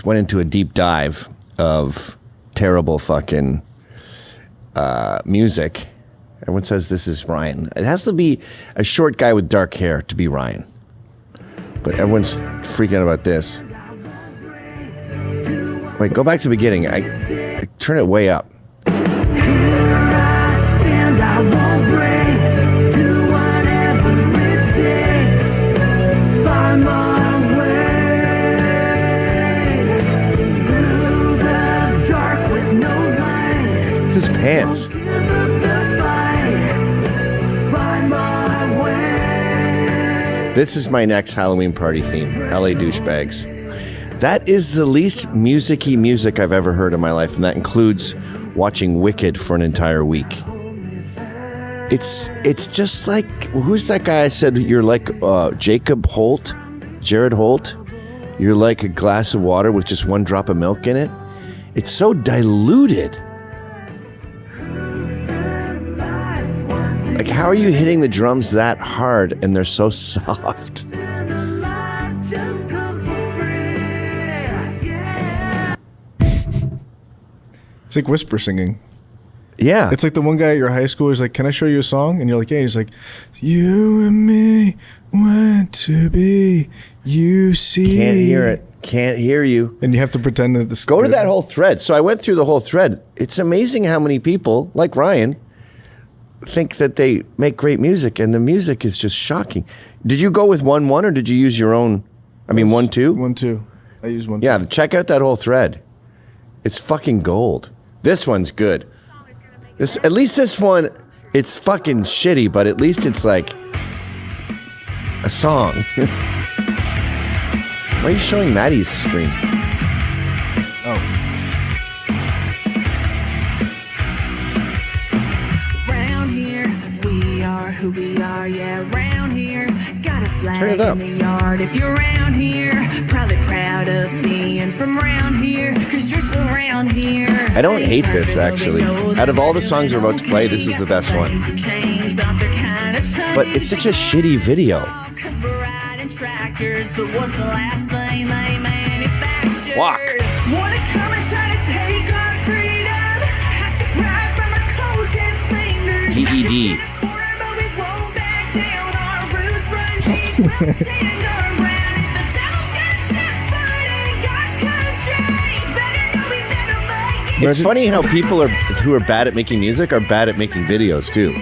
went into a deep dive of terrible fucking music. Everyone says this is Ryan. It has to be a short guy with dark hair to be Ryan. But everyone's freaking out about this. Wait, go back to the beginning. I turn it way up. His pants. This is my next Halloween party theme, LA douchebags. That is the least music-y music I've ever heard in my life, and that includes watching Wicked for an entire week. It's just like, who's that guy I said you're like Jared Holt? You're like a glass of water with just one drop of milk in it. It's so diluted. Like, how are you hitting the drums that hard and they're so soft? It's like whisper singing. Yeah. It's like the one guy at your high school is like, can I show you a song? And you're like, yeah. He's like, you and me went to be, you see. Can't hear it. Can't hear you. And you have to pretend that this. Go to that whole thread. So I went through the whole thread. It's amazing how many people, like Ryan, think that they make great music, and the music is just shocking. Did you go with 1-1 or did you use your own? I mean, 1-2? 1-2. I use 1-2. Yeah, check out that whole thread. It's fucking gold. This one's good. At least this one, it's fucking shitty, but at least it's like a song. Why are you showing Maddie's screen? Oh. Who we are, yeah, around here. Got a Turn flag it up. in the yard if you're around here. Probably proud of being from around here, cause you're still around here. I don't hate this, actually. Out of all the songs we're about to play, this is the best one. But it's such a shitty video. Walk. Wanna come and try to take our freedom. Have to cry from our cold dead fingers. DED. It's funny how people who are bad at making music are bad at making videos too.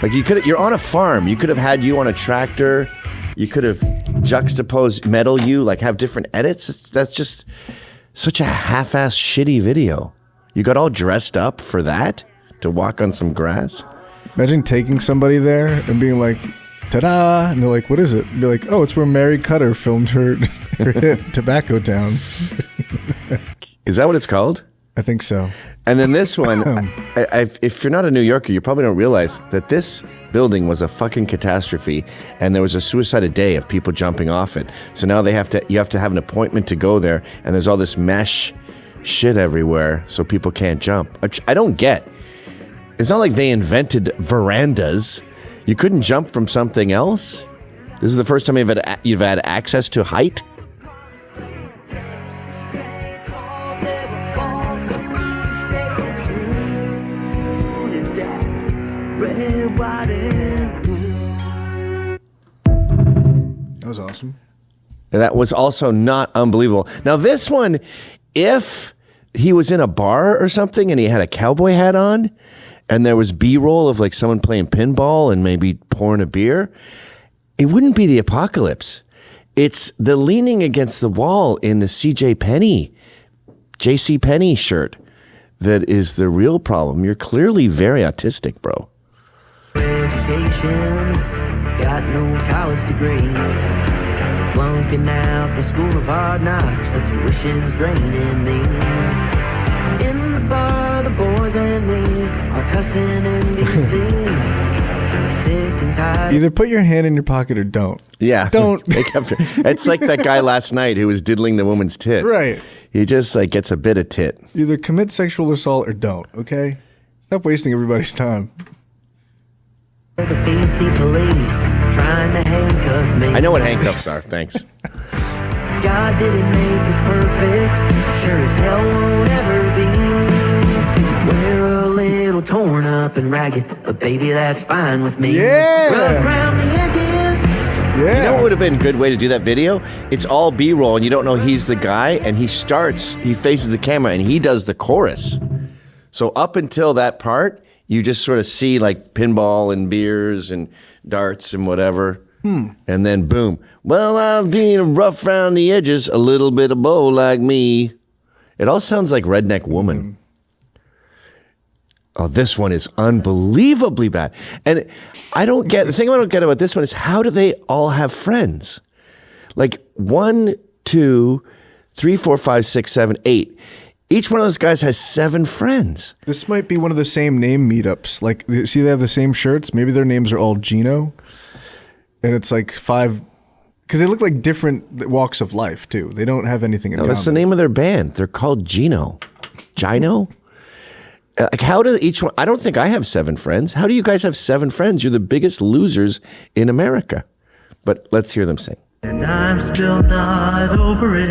Like you're on a farm. You could have had you on a tractor. You could have juxtaposed metal you, like have different edits. That's just such a half-ass shitty video. You got all dressed up for that to walk on some grass. Imagine taking somebody there and being like, ta-da! And they're like, what is it? And be like, oh, it's where Mary Cutter filmed her hit Tobacco Town. Is that what it's called? I think so. And then this one, if you're not a New Yorker, you probably don't realize that this building was a fucking catastrophe, and there was a suicide a day of people jumping off it. So now you have to have an appointment to go there, and there's all this mesh shit everywhere, so people can't jump. Which I don't get. It's not like they invented verandas. You couldn't jump from something else? This is the first time you've had access to height? That was awesome. That was also not unbelievable. Now this one, if he was in a bar or something and he had a cowboy hat on and there was B-roll of like someone playing pinball and maybe pouring a beer, it wouldn't be the apocalypse. It's the leaning against the wall in the JC Penney shirt that is the real problem. You're clearly very autistic, bro. Education, got no college degree. Flunking out the school of hard knocks, the tuition's draining me. In the bar, the boys and me are cussing NBC. Sick and tired. Either put your hand in your pocket or don't. Yeah. Don't. It's like that guy last night who was diddling the woman's tit. Right. He just like gets a bit of tit. Either commit sexual assault or don't, okay? Stop wasting everybody's time. The PC police trying to handcuff me. I know what handcuffs are, thanks. God didn't make us perfect, sure as hell won't ever be. We're a little torn up and ragged, but baby, that's fine with me. Yeah. Rough around the edges. Yeah. You know what would have been a good way to do that video? It's all B-roll, and you don't know he's the guy, and he faces the camera, and he does the chorus. So up until that part, you just sort of see like pinball and beers and darts and whatever. And then boom. Well, I'm being rough around the edges, a little bit of bow like me. It all sounds like Redneck Woman. Oh, this one is unbelievably bad. And the thing I don't get about this one is how do they all have friends? Like 1, 2, 3, 4, 5, 6, 7, 8. Each one of those guys has 7 friends. This might be one of the same name meetups. Like, see, they have the same shirts. Maybe their names are all Gino. And it's like 5, because they look like different walks of life, too. They don't have anything in common. That's the name of their band. They're called Gino. Gino? Like, how do each one? I don't think I have 7 friends. How do you guys have 7 friends? You're the biggest losers in America. But let's hear them sing. And I'm still not over it.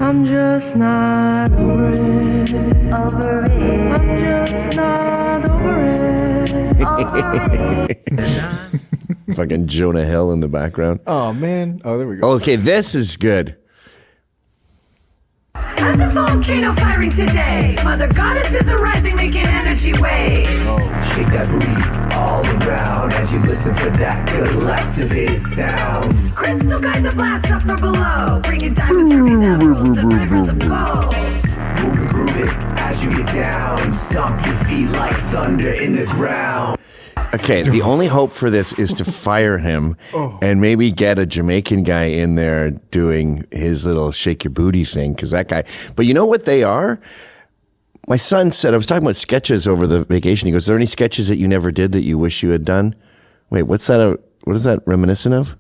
I'm just not over it. Over it. I'm just not over it. Fucking Jonah Hill in the background. Oh, man. Oh, there we go. Okay, this is good. As a volcano firing today, Mother Goddesses are rising, making energy waves. Shake that booty all around as you listen for that collectivated sound. Crystal geyser blast up from below, bringing diamonds, rubies, emeralds, and rivers of gold. Move and groove it as you get down. Stomp your feet like thunder in the ground. Okay, the only hope for this is to fire him and maybe get a Jamaican guy in there doing his little shake your booty thing, because that guy. But you know what they are? My son said, I was talking about sketches over the vacation. He goes, are there any sketches that you never did that you wish you had done? Wait, what is that reminiscent of?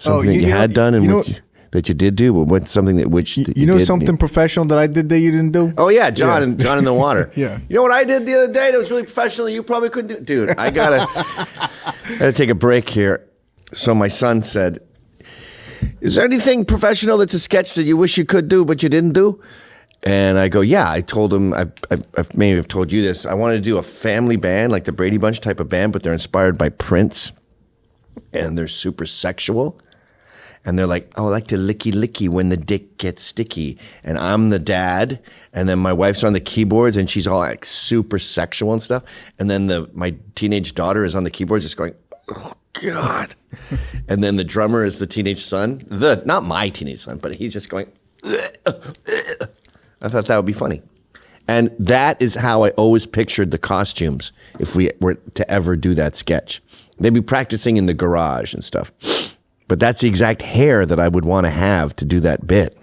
Something that you had done and that you did do? What's something that you know did? something professional that I did that you didn't do? Oh yeah, John in the water. Yeah. You know what I did the other day that was really professional? You probably couldn't do. Dude, I gotta take a break here. So my son said, "Is there anything professional that's a sketch that you wish you could do but you didn't do?" And I go, "Yeah." I told him, I maybe have told you this. I wanted to do a family band, like the Brady Bunch type of band, but they're inspired by Prince, and they're super sexual. And they're like, oh, I like to licky when the dick gets sticky. And I'm the dad. And then my wife's on the keyboards and she's all like super sexual and stuff. And then my teenage daughter is on the keyboards just going, oh, God. And then the drummer is the teenage son. Not my teenage son, but he's just going, I thought that would be funny. And that is how I always pictured the costumes if we were to ever do that sketch. They'd be practicing in the garage and stuff. But that's the exact hair that I would want to have to do that bit.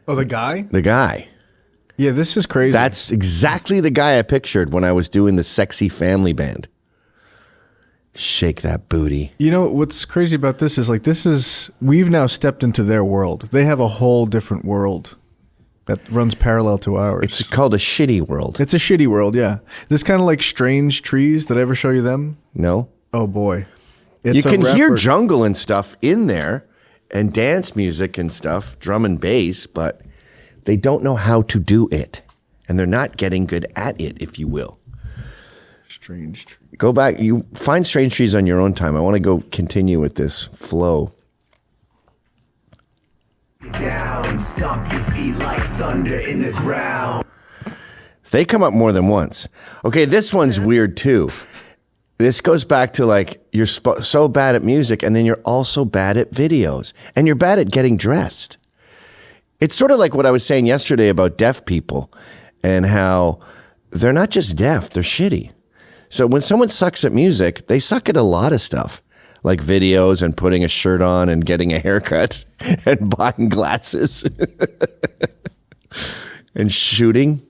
Oh, the guy? The guy. Yeah, this is crazy. That's exactly the guy I pictured when I was doing the sexy family band. Shake that booty. You know, what's crazy about this is we've now stepped into their world. They have a whole different world that runs parallel to ours. It's called a shitty world. It's a shitty world, yeah. This kind of like Strange Trees. Did I ever show you them? No? Oh, boy. You can hear jungle and stuff in there and dance music and stuff, drum and bass, but they don't know how to do it. And they're not getting good at it, if you will. Strange Trees. Go back. You find Strange Trees on your own time. I want to go continue with this flow. Down, stomp your feet like thunder in the ground. They come up more than once. Okay, this one's weird too. This goes back to like, you're so bad at music and then you're also bad at videos and you're bad at getting dressed. It's sort of like what I was saying yesterday about deaf people and how they're not just deaf, they're shitty. So when someone sucks at music, they suck at a lot of stuff, like videos and putting a shirt on and getting a haircut and buying glasses and shooting.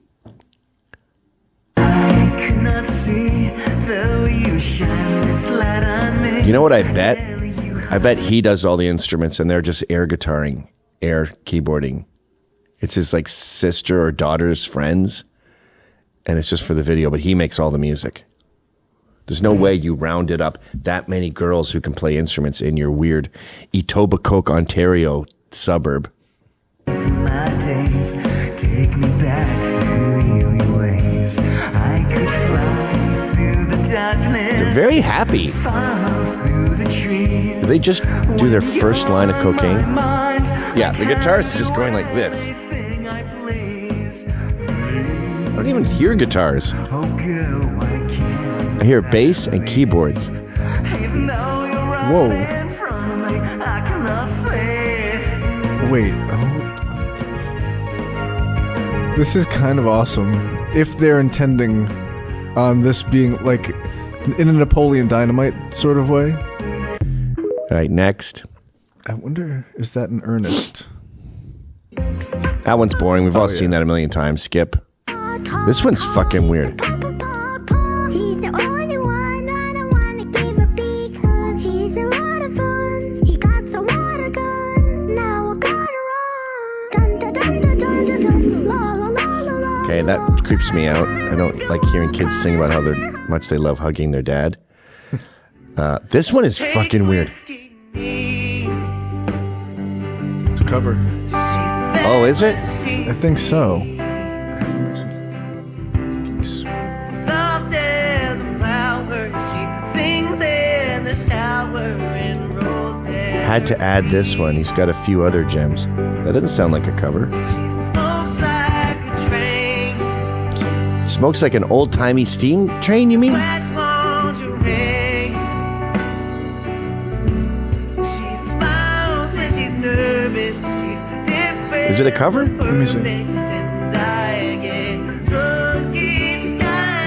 I could not see the way you shine this light on me. You know what I bet? I bet he does all the instruments and they're just air guitaring, air keyboarding. It's his like sister or daughter's friends and it's just for the video, but he makes all the music. There's no way you rounded up that many girls who can play instruments in your weird Etobicoke, Ontario suburb. My days take me back through ways. I could fly through the darkness. They're very happy. Through the trees. Do they just do their first line of cocaine? Yeah, the guitarist is just going like this. I don't even hear guitars. I hear bass and keyboards. Whoa. Wait. This is kind of awesome. If they're intending on this being like in a Napoleon Dynamite sort of way. All right, next. I wonder, is that in earnest? That one's boring. We've all seen that a million times. Skip. This one's fucking weird. He's the only one I don't wanna give a big hug. He's a lot of fun. He got some water gun. Now I gotta run. Dun dun dun dun dun dun dun. La la la la la. Okay, that creeps me out. I don't like hearing kids sing about how much they love hugging their dad. This one is fucking weird. It's a cover. Oh, is it? I think so. Soft as a flower, she sings in the shower and rolls down. Had to add this one. He's got a few other gems. That doesn't sound like a cover. She smokes like a train. Smokes like an old-timey steam train, you mean? Black lingerie. She smiles when she's nervous. She's different. Is it a cover? Let me see.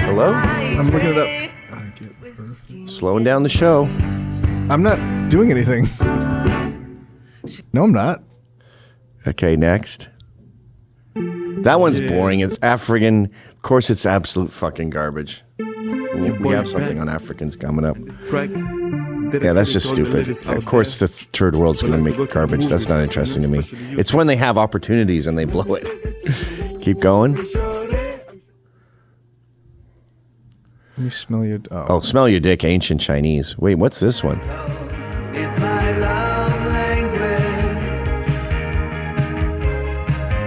Hello? I'm looking it up. Slowing down the show. I'm not doing anything. No, I'm not. Okay, next. That one's boring. It's African. Of course, it's absolute fucking garbage. We have something on Africans coming up. Yeah, that's just stupid. Of course, the third world's going to make garbage. That's not interesting to me. It's when they have opportunities and they blow it. Keep going. Let me smell your... Oh, smell your dick, ancient Chinese. Wait, what's this one? It's my love language.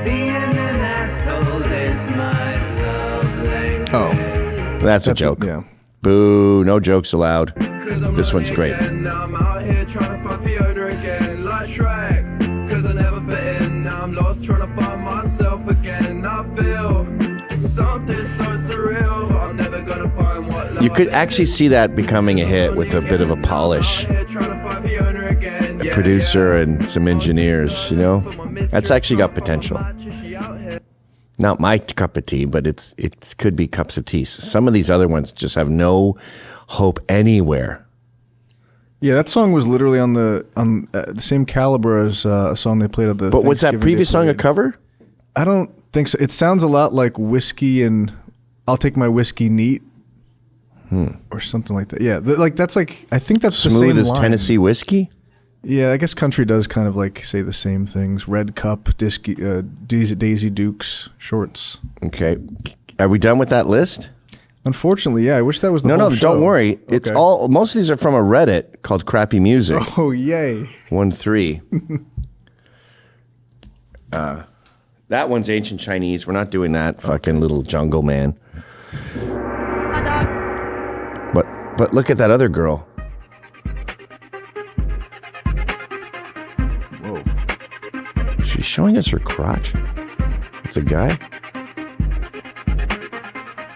Being an asshole is my love language. Oh. That's a joke. Yeah. Boo, no jokes allowed. This one's great. Now I'm out here trying to find Fiona again, like Shrek. Cause I never fit in, now I'm lost trying to find myself again. I feel something so surreal, but I'm never gonna find what love You could actually see that becoming a hit with a bit of a polish. A producer and some engineers, you know? That's actually got potential. Not my cup of tea, but it could be cups of tea. Some of these other ones just have no hope anywhere. Yeah, that song was literally on the same caliber as a song they played at the. But was that Thanksgiving previous Day song a parade. cover? I don't think so. It sounds a lot like Whiskey and I'll Take My Whiskey Neat. Or something like that. Yeah, I think that's the same Smooth as line. Tennessee whiskey? Yeah, I guess country does kind of like say the same things. Red Cup, Daisy Dukes, shorts. Okay. Are we done with that list? Unfortunately, yeah. I wish that was the No, whole no, show. don't worry. It's Okay. all. Most of these are from a Reddit called Crappy Music. Oh, yay. 1-3. That one's ancient Chinese. We're not doing that. Fucking little jungle man. But look at that other girl. Whoa. She's showing us her crotch. It's a guy.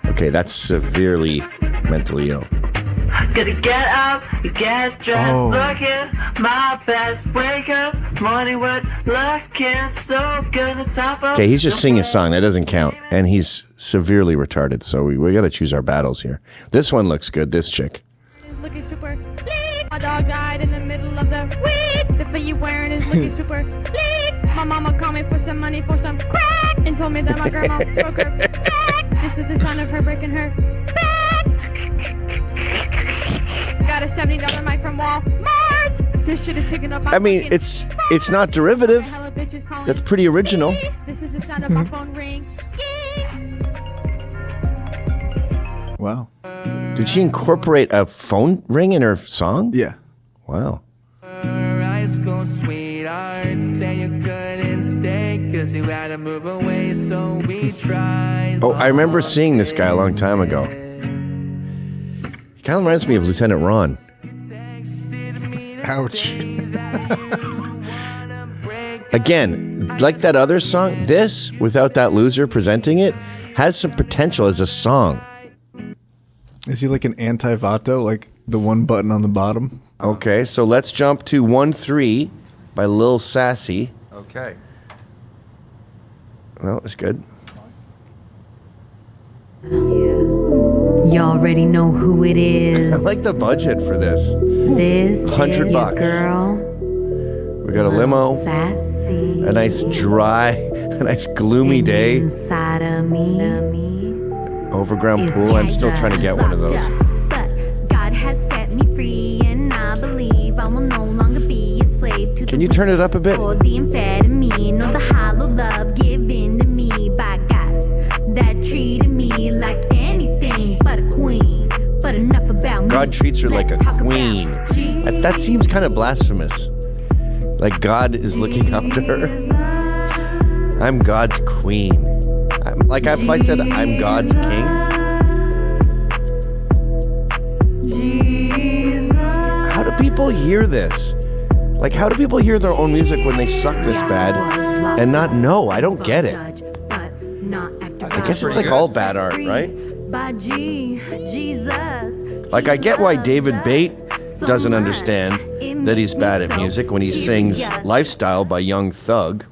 Okay, that's severely mentally ill. Gotta get up, get dressed, looking my best. Wake up, morning wood, looking so good on top of. Okay, he's just singing a song. That doesn't count. And he's severely retarded, so we got to choose our battles here. This one looks good, this chick. Looking super bleak. My dog died in the middle of the week. The fit you wearing is looking super bleak. My mama called me for some money for some crack and told me that my grandma broke her back. This is the sign of her breaking her back. Got a $70 mic from Walmart. This shit is picking up. I mean, it's not derivative. That's pretty original. This is the sound of my phone ring. Wow. Did she incorporate a phone ring in her song? Yeah. Wow. High school sweetheart, say you couldn't stay, cause you had to move away, so we tried. Oh, I remember seeing this guy a long time ago. He kind of reminds me of Lieutenant Ron. Ouch. Again, like that other song, this, without that loser presenting it, has some potential as a song. Is he like an anti-Vato, like the one button on the bottom? Okay, so let's jump to 1-3 by Lil Sassy. Okay. No, it's good. You already know who it is. I like the budget for this. This $100 is bucks. girl. We got a limo, Sassy. a nice dry, a nice gloomy day, Inside of me. overground is pool. I'm still trying to get one of those. But God has set me free, and I believe I will no longer be a slave to Can you turn it up a bit? for the amphetamine or the hollow love given to me by guys that treated me like anything but a queen. But enough about me. God treats her like a Let's talk about queen. That seems kind of blasphemous. Like God is looking up to her. I'm God's queen. Like if I said I'm God's king. How do people hear this? Like, how do people hear their own music when they suck this bad and not know? I don't get it. I guess it's like all bad art, right? Like, I get why David Bate doesn't understand that he's bad at music when he sings Lifestyle by Young Thug.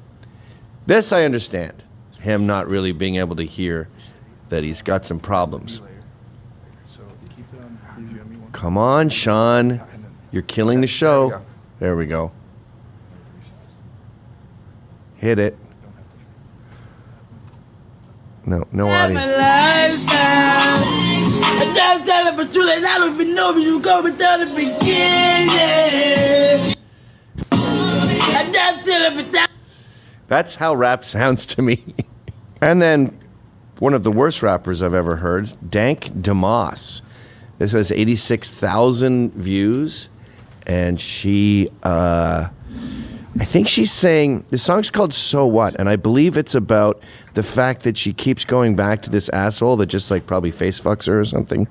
This I understand. Him not really being able to hear that he's got some problems. Come on, Sean. You're killing the show. There we go. Hit it. No audio. I just tell it for true that I don't even know if you go without the beginning. I just tell it for that. That's how rap sounds to me. And then one of the worst rappers I've ever heard, Dank DeMoss. This has 86,000 views. And she, I think she's saying, the song's called So What? And I believe it's about the fact that she keeps going back to this asshole that just like probably face fucks her or something.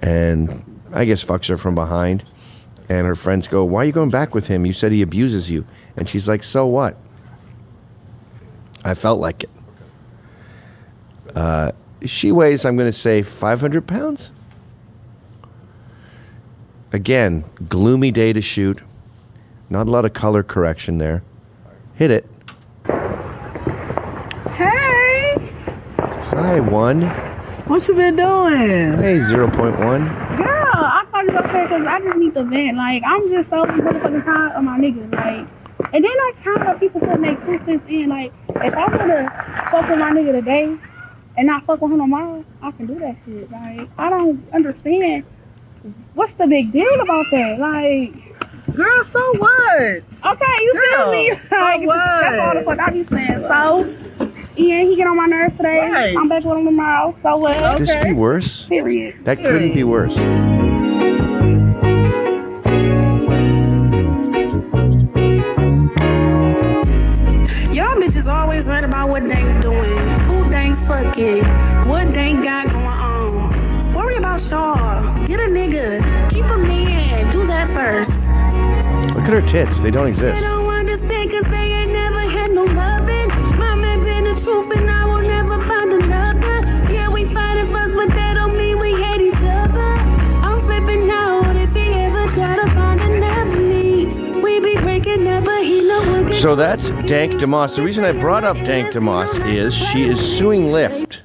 And I guess fucks her from behind. And her friends go, why are you going back with him? You said he abuses you. And she's like, so what? I felt like it. She weighs, I'm going to say, 500 pounds. Again, gloomy day to shoot. Not a lot of color correction there. Hit it. Hey, Hi, 1. what you been doing? Hey, 0.1. Girl, I called you up here because I just need to vent. Like, I'm just so motherfucking tired of my niggas. Like, and then I'm tired of people putting their 2 cents in. Like, if I wanna fuck with my nigga today and not fuck with him tomorrow, I can do that shit. Like, I don't understand. What's the big deal about that? Like, girl, so what? Okay, you feel me? Like, what? that's all the fuck I be saying. So, Ian, he get on my nerves today. Right. I'm back with him tomorrow. So what? Could this be worse? Period. That couldn't be worse. Y'all bitches always worried about what they doing, who they fucking, what they got going on. Worry about y'all. Get a nigga, keep him in, do that first. Look at her tits. They don't exist. They don't understand cause they ain't never had no loving. My man been the truth and I will never find another. Yeah, we fight and fuss, but that don't mean we hate each other. I'm flipping out if he ever try to find another me. We be breaking up, but he know what So that's Dank DeMoss. The reason I brought up Dank DeMoss is she is suing Lyft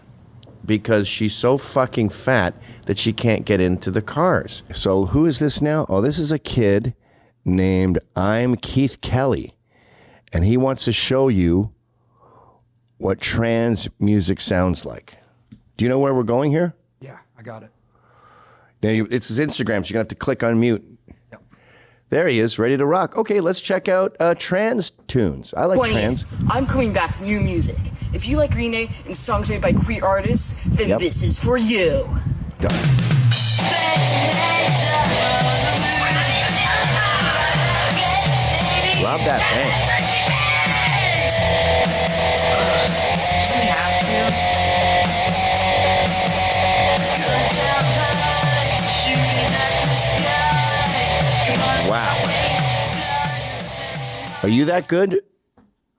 because she's so fucking fat that she can't get into the cars. So who is this now? Oh, this is a kid named I'm Keith Kelly. And he wants to show you what trans music sounds like. Do you know where we're going here? Yeah, I got it. Now, it's his Instagram, so you're going to have to click on mute. Yep. There he is, ready to rock. Okay, let's check out trans tunes. I like trans. I'm coming back with new music. If you like Green Day and songs made by queer artists, then Yep. this is for you. Done. Love that thing. We have Wow. Are you that good?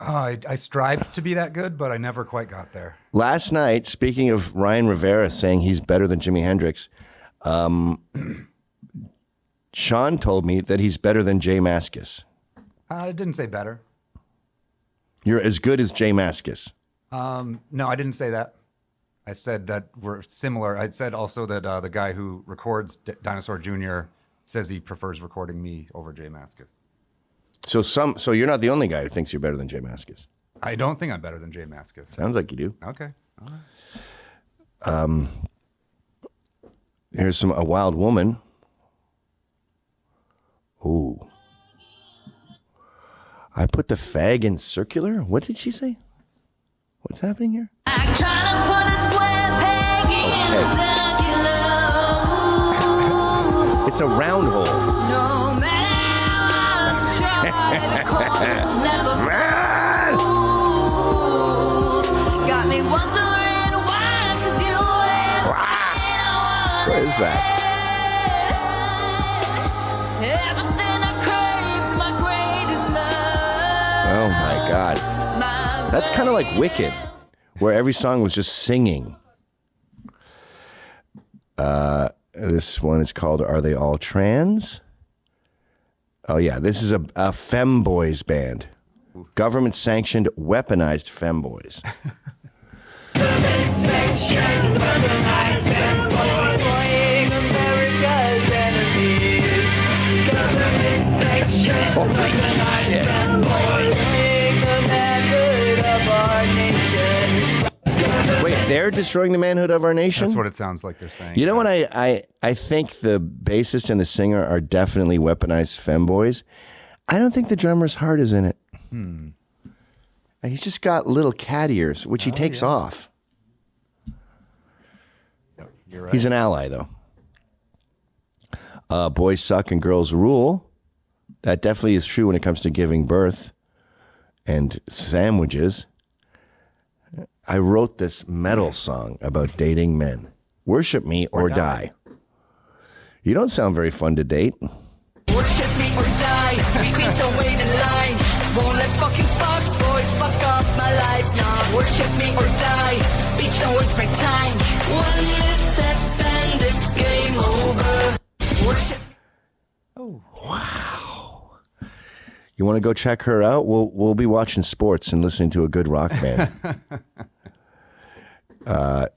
I strive to be that good, but I never quite got there. Last night, speaking of Ryan Rivera saying he's better than Jimi Hendrix, Sean told me that he's better than Jay Mascis. I didn't say better. You're as good as Jay Mascis. No, I didn't say that. I said that we're similar. I said also that the guy who records Dinosaur Jr. says he prefers recording me over Jay Mascis. So you're not the only guy who thinks you're better than Jay Mascis. I don't think I'm better than Jay Mascis. Sounds like you do. Okay. All right. Here's a wild woman. Ooh. I put the fag in circular? What did she say? What's happening here? I'm trying to put a square peg in a circular. It's a round hole. No matter what you try, the corners never fold. Got me wondering why, 'cause you What is that? everything I crave's my greatest love. Oh my God. That's kind of like Wicked, where every song was just singing. This one is called Are They All Trans? Oh yeah, this is a femboys band. Government-sanctioned, weaponized femboys. Wait, they're destroying the manhood of our nation? That's what it sounds like they're saying. You know what? I think the bassist and the singer are definitely weaponized femboys. I don't think the drummer's heart is in it. He's just got little cat ears, which he takes off. You're right. He's an ally, though. Boys suck and girls rule. That definitely is true when it comes to giving birth and sandwiches. I wrote this metal song about dating men. Worship me or die. You don't sound very fun to date. Worship me or die. We queens don't wait in line. Won't let fucking fuck boys fuck up my life. Nah, worship me or die. Beach don't waste my time. One misstep and it's game over. Worship. Oh wow! You want to go check her out? We'll be watching sports and listening to a good rock band.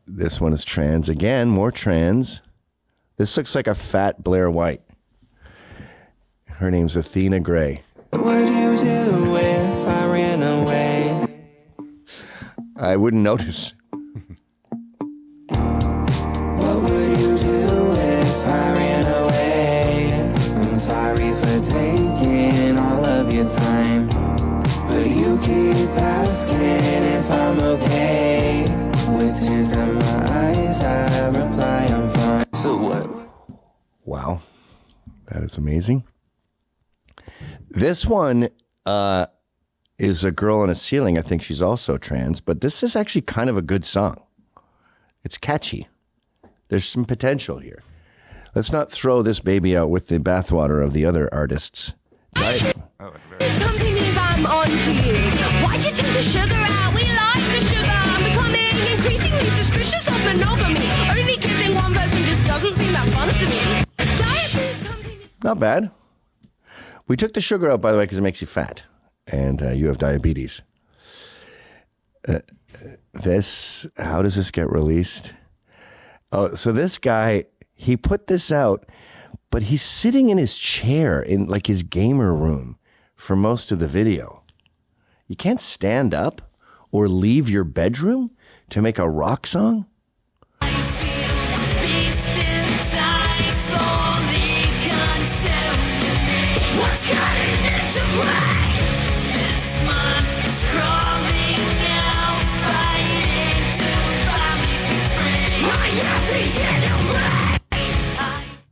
This one is trans again. More trans. This looks like a fat Blair White. Her name's Athena Gray. What would you do if I ran away? I wouldn't notice. What would you do if I ran away? I'm sorry for taking all of your time, but you keep asking if I'm okay. With tears in my eyes, I reply I'm fine. So what? Wow. That is amazing. This one is a girl on a ceiling. I think she's also trans, but this is actually kind of a good song. It's catchy. There's some potential here. Let's not throw this baby out with the bathwater of the other artists. Right? Companies, I'm on to you. Why'd you take the sugar out? We like the sugar. I'm becoming increasingly suspicious of monogamy. Only kissing one person just doesn't seem that fun to me. Diet food companies. Not bad. We took the sugar out, by the way, because it makes you fat. And you have diabetes. How does this get released? Oh, so this guy, he put this out, but he's sitting in his chair in like his gamer room for most of the video. You can't stand up or leave your bedroom to make a rock song?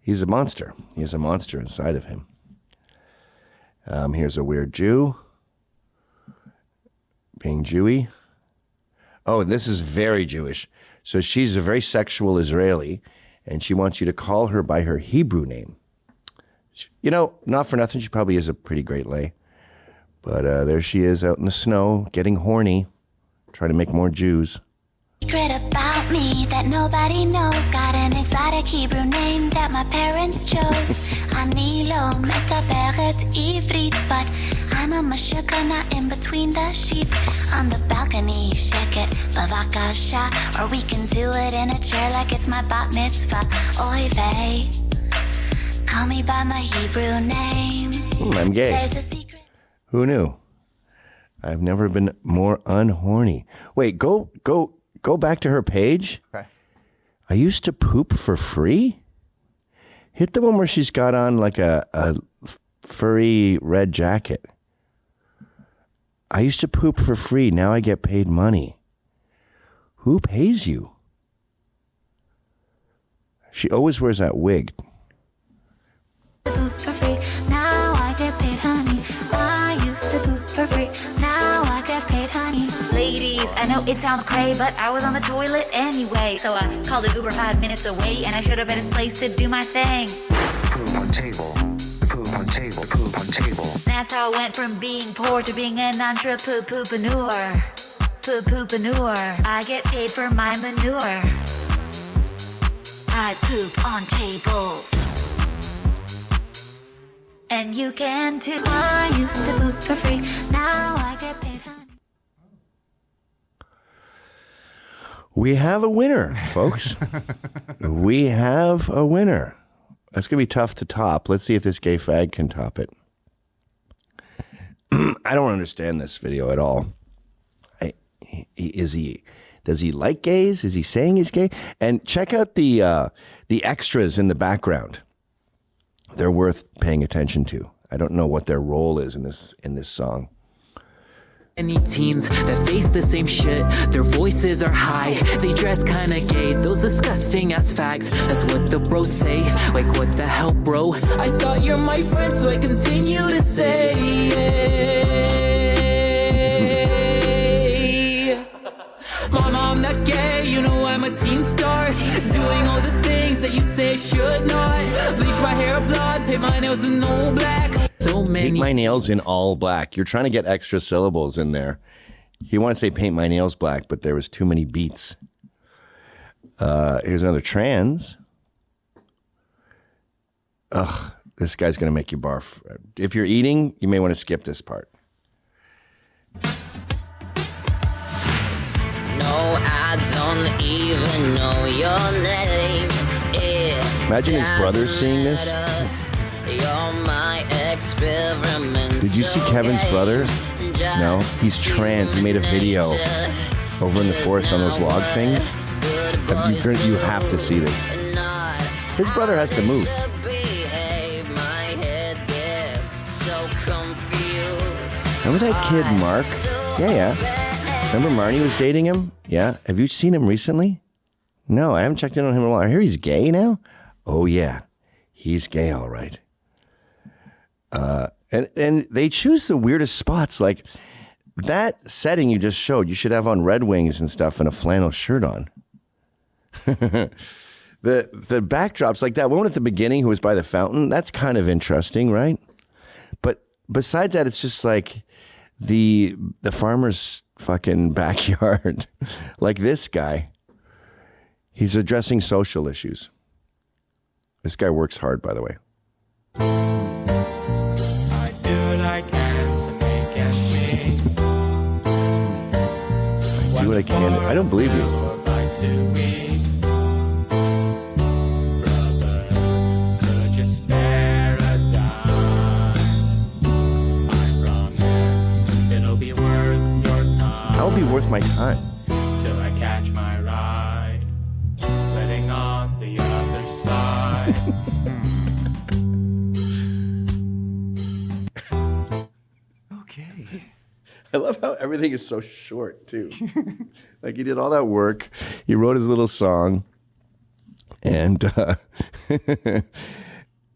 He's a monster. He has a monster inside of him. Here's a weird Jew being Jewy. Oh, and this is very Jewish. So she's a very sexual Israeli, and she wants you to call her by her Hebrew name. You know, not for nothing, she probably is a pretty great lay. But there she is out in the snow, getting horny, trying to make more Jews. Secret about me that nobody knows. Got an exotic Hebrew name that my parents chose. אני לא מדברת עברית, but I'm a mashukana in between the sheets. On the balcony, שקט, בבקשה. Or we can do it in a chair like it's my bat mitzvah. Oy vey, call me by my Hebrew name. I'm gay. There's a secret. Who knew? I've never been more unhorny. Wait, go back to her page. Okay. I used to poop for free? Hit the one where she's got on like a furry red jacket. I used to poop for free. Now I get paid money. Who pays you? She always wears that wig. Poop for free. Now I get paid, honey. I used to poop for free. Now I get paid, honey. Ladies, I know it sounds cray, but I was on the toilet anyway. So I called an Uber 5 minutes away, and I showed up at his place to do my thing. Poop on table, poop on table, poop on table. That's how I went from being poor to being an entrepreneur. Poop-poop-anure. I get paid for my manure. I poop on tables. And you can too. I used to poop for free. Now I get paid, honey. We have a winner, folks. We have a winner. That's going to be tough to top. Let's see if this gay fag can top it. I don't understand this video at all. Does he like gays? Is he saying he's gay? And check out the extras in the background. They're worth paying attention to. I don't know what their role is in this song. Any teens that face the same shit, their voices are high, they dress kinda gay, those disgusting ass fags, that's what the bros say. Like what the hell, bro? I thought you're my friend, so I continue to say Mama, I'm not gay, you know I'm a teen star, doing all the things that you say should not. Bleach my hair blonde, paint my nails in all black. So many. Paint my nails in all black. You're trying to get extra syllables in there. He wanted to say paint my nails black, but there was too many beats. Here's another trans. Ugh, this guy's going to make you barf. If you're eating, you may want to skip this part. No, I don't even know your name. Imagine his brother seeing this. You're my experiment. Did you see Kevin's brother? No, he's trans. He made a video over in the forest on those log things. You have to see this. His brother has to move. Remember that kid, Mark? Yeah. Remember Marnie was dating him? Yeah. Have you seen him recently? No, I haven't checked in on him in a while. I hear he's gay now? Oh, yeah. He's gay, all right. And they choose the weirdest spots. Like that setting you just showed, you should have on Red Wings and stuff and a flannel shirt on. The backdrops, like that one at the beginning who was by the fountain, that's kind of interesting, right? But besides that, it's just like the farmer's fucking backyard. Like this guy. He's addressing social issues. This guy works hard, by the way. I do what I can to make ends meet. I do what I can. I don't believe you. Brother, could you spare a dime? I promise it'll be worth your time. I'll be worth my time. Till I catch my ride, letting on the other side. I love how everything is so short, too. Like, he did all that work. He wrote his little song. And and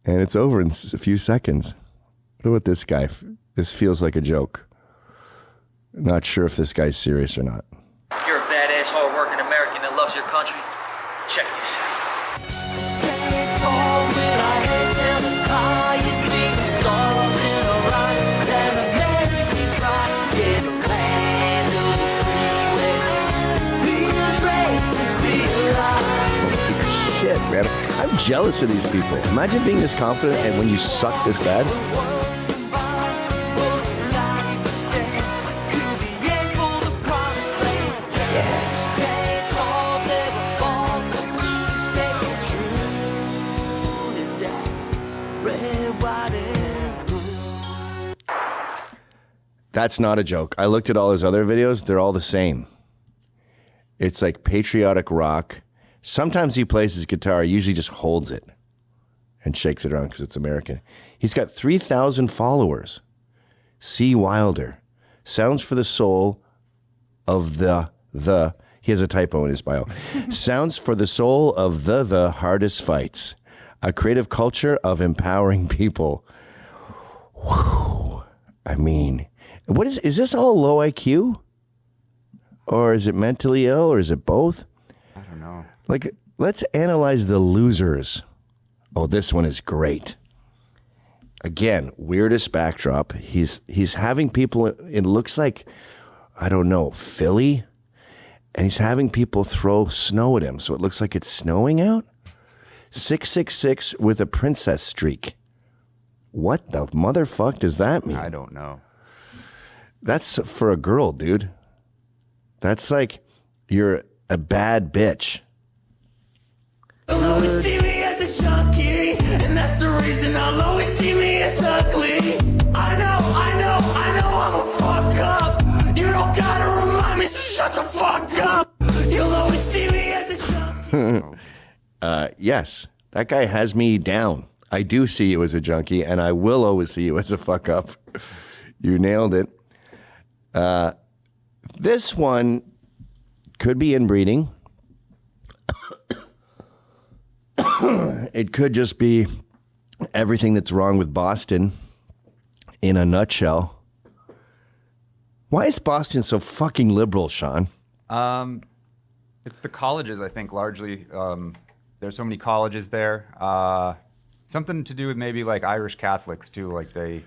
it's over in a few seconds. What about this guy? This feels like a joke. Not sure if this guy's serious or not. You're a badass, hard-working American that loves your country. Check this out. Shit, man. I'm jealous of these people. Imagine being this confident and when you suck this bad. That's not a joke. I looked at all his other videos. They're all the same. It's like patriotic rock. Sometimes he plays his guitar. He usually just holds it and shakes it around because it's American. He's got 3,000 followers. C. Wilder. Sounds for the soul of the. He has a typo in his bio. Sounds for the soul of the hardest fights. A creative culture of empowering people. Whew. I mean, is this all low IQ? Or is it mentally ill? Or is it both? I don't know. Like, let's analyze the losers. Oh, this one is great. Again, weirdest backdrop. He's having people, it looks like, I don't know, Philly? And he's having people throw snow at him, so it looks like it's snowing out? 666 with a princess streak. What the motherfuck does that mean? I don't know. That's for a girl, dude. That's like you're a bad bitch. You'll always see me as a junkie, and that's the reason I'll always see me as ugly. I know, I'm a fuck up. You don't gotta remind me, so shut the fuck up. You'll always see me as a junkie. Yes, that guy has me down. I do see you as a junkie, and I will always see you as a fuck up. You nailed it. This one could be inbreeding. It could just be everything that's wrong with Boston in a nutshell. Why is Boston so fucking liberal, Sean? It's the colleges, I think, largely. There's so many colleges there. Something to do with maybe like Irish Catholics too, like they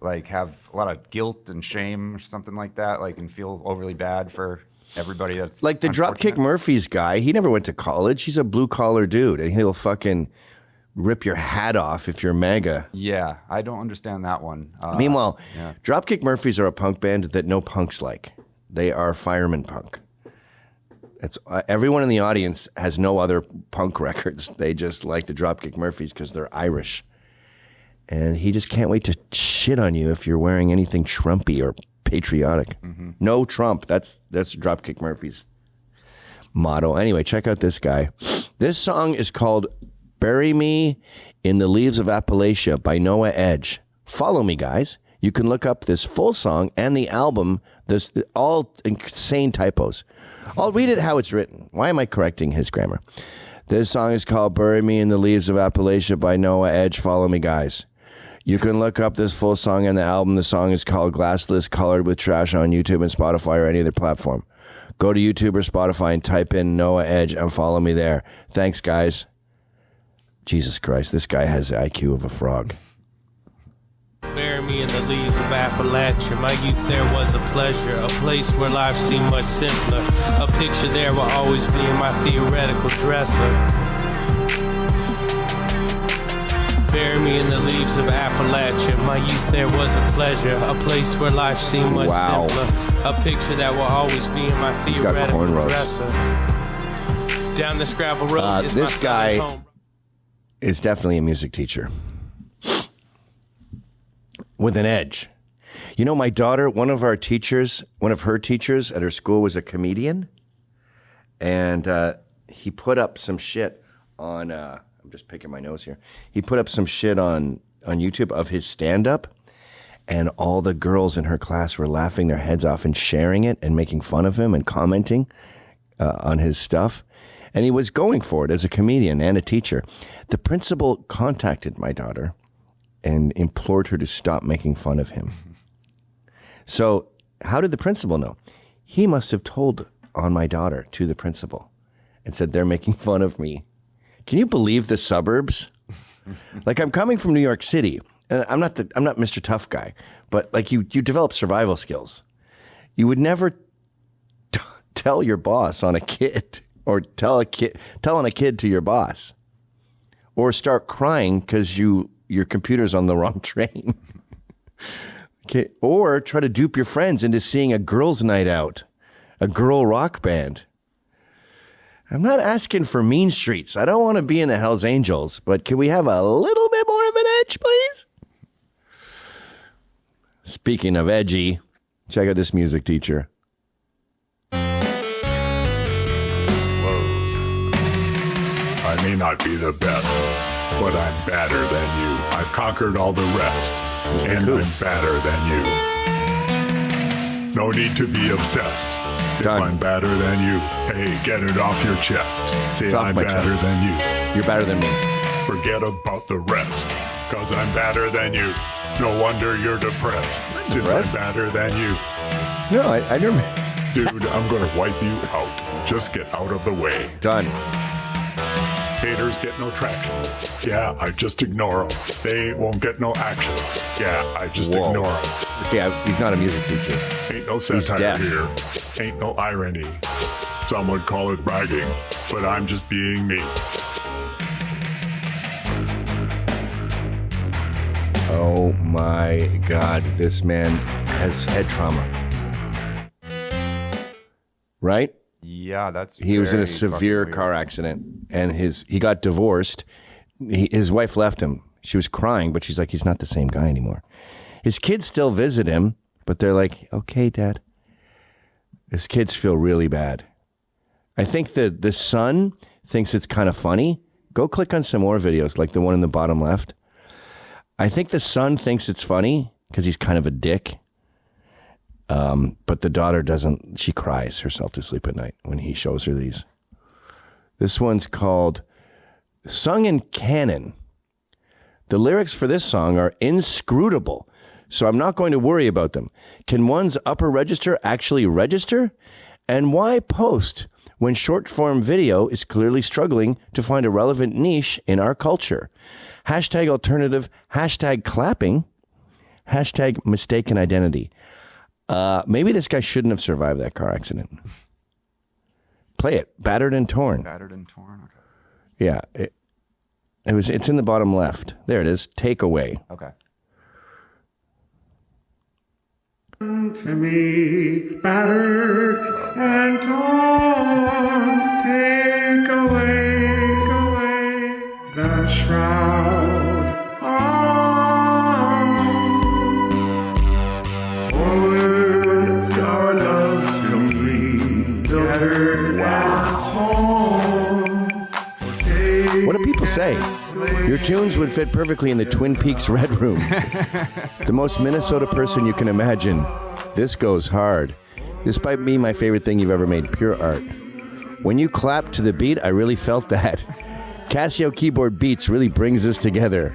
like have a lot of guilt and shame or something like that, like and feel overly bad for everybody that's like the Dropkick Murphys guy. He never went to college. He's a blue collar dude, and he'll fucking rip your hat off if you're MAGA. Yeah, I don't understand that one. Meanwhile, yeah. Dropkick Murphys are a punk band that no punks like. They are fireman punk. It's everyone in the audience has no other punk records. They just like the Dropkick Murphys because they're Irish. And he just can't wait to shit on you if you're wearing anything Trumpy or patriotic. Mm-hmm. No Trump. That's Dropkick Murphys' motto. Anyway, check out this guy. This song is called Bury Me in the Leaves of Appalachia by Noah Edge. Follow me, guys. You can look up this full song and the album. This all insane typos. I'll read it how it's written. Why am I correcting his grammar? This song is called Bury Me in the Leaves of Appalachia by Noah Edge. Follow me, guys. You can look up this full song and the album. The song is called Glassless Colored with Trash on YouTube and Spotify or any other platform. Go to YouTube or Spotify and type in Noah Edge and follow me there. Thanks, guys. Jesus Christ, this guy has the IQ of a frog. Bury me in the leaves of Appalachia. My youth there was a pleasure, a place where life seemed much simpler. A picture there will always be in my theoretical dresser. Bury me in the leaves of Appalachia. My youth there was a pleasure, a place where life seemed much simpler. A picture that will always be in my theoretical dresser. Down this gravel road is this my guy home. Is definitely a music teacher. With an edge. You know, my daughter, one of her teachers at her school was a comedian. And he put up some shit on, I'm just picking my nose here. He put up some shit on YouTube of his stand-up. And all the girls in her class were laughing their heads off and sharing it and making fun of him and commenting on his stuff. And he was going for it as a comedian and a teacher. The principal contacted my daughter and implored her to stop making fun of him. So how did the principal know? He must have told on my daughter to the principal and said, they're making fun of me. Can you believe the suburbs? Like, I'm coming from New York City. I'm not Mr. Tough Guy, but like you develop survival skills. You would never tell your boss on a kid, or tell on a kid to your boss, or start crying because your computer's on the wrong train. Okay, or try to dupe your friends into seeing a girls' night out, a girl rock band. I'm not asking for Mean Streets. I don't want to be in the Hells Angels, but can we have a little bit more of an edge, please? Speaking of edgy, check out this music teacher. I may not be the best, but I'm better than you. I've conquered all the rest, and I'm better than you. No need to be obsessed. If I'm better than you, hey, get it off your chest. Say I'm better than you. You're better than me. Forget about the rest, cause I'm better than you. No wonder you're depressed. Since I'm better than you. No, I never. Dude, I'm gonna wipe you out. Just get out of the way. Done. Haters get no traction. Yeah, I just ignore them. They won't get no action. Yeah, I just ignore them. Yeah, he's not a music teacher. Ain't no satire here. Ain't no irony. Some would call it bragging, but I'm just being me. Oh my God, this man has head trauma. Right? Yeah, that's. He was in a very severe fucking car accident, and he got divorced. His wife left him. She was crying, but she's like, he's not the same guy anymore. His kids still visit him, but they're like, okay, Dad. His kids feel really bad. I think the son thinks it's kind of funny. Go click on some more videos, like the one in the bottom left. I think the son thinks it's funny because he's kind of a dick. But the daughter doesn't. She cries herself to sleep at night when he shows her these. This one's called Sung in Canon. The lyrics for this song are inscrutable, so I'm not going to worry about them. Can one's upper register actually register? And why post when short-form video is clearly struggling to find a relevant niche in our culture? Hashtag alternative, hashtag clapping, hashtag mistaken identity. Maybe this guy shouldn't have survived that car accident. Play it. Battered and torn. Battered and torn. Okay. Yeah. It's in the bottom left. There it is. Take away. Okay. To me, battered and torn, take away the shroud. Forward our love to me, battered and torn. What do people say? Your tunes would fit perfectly in the Twin Peaks Red Room. The most Minnesota person you can imagine. This goes hard. This might be my favorite thing you've ever made, pure art. When you clap to the beat, I really felt that. Casio keyboard beats really brings this together.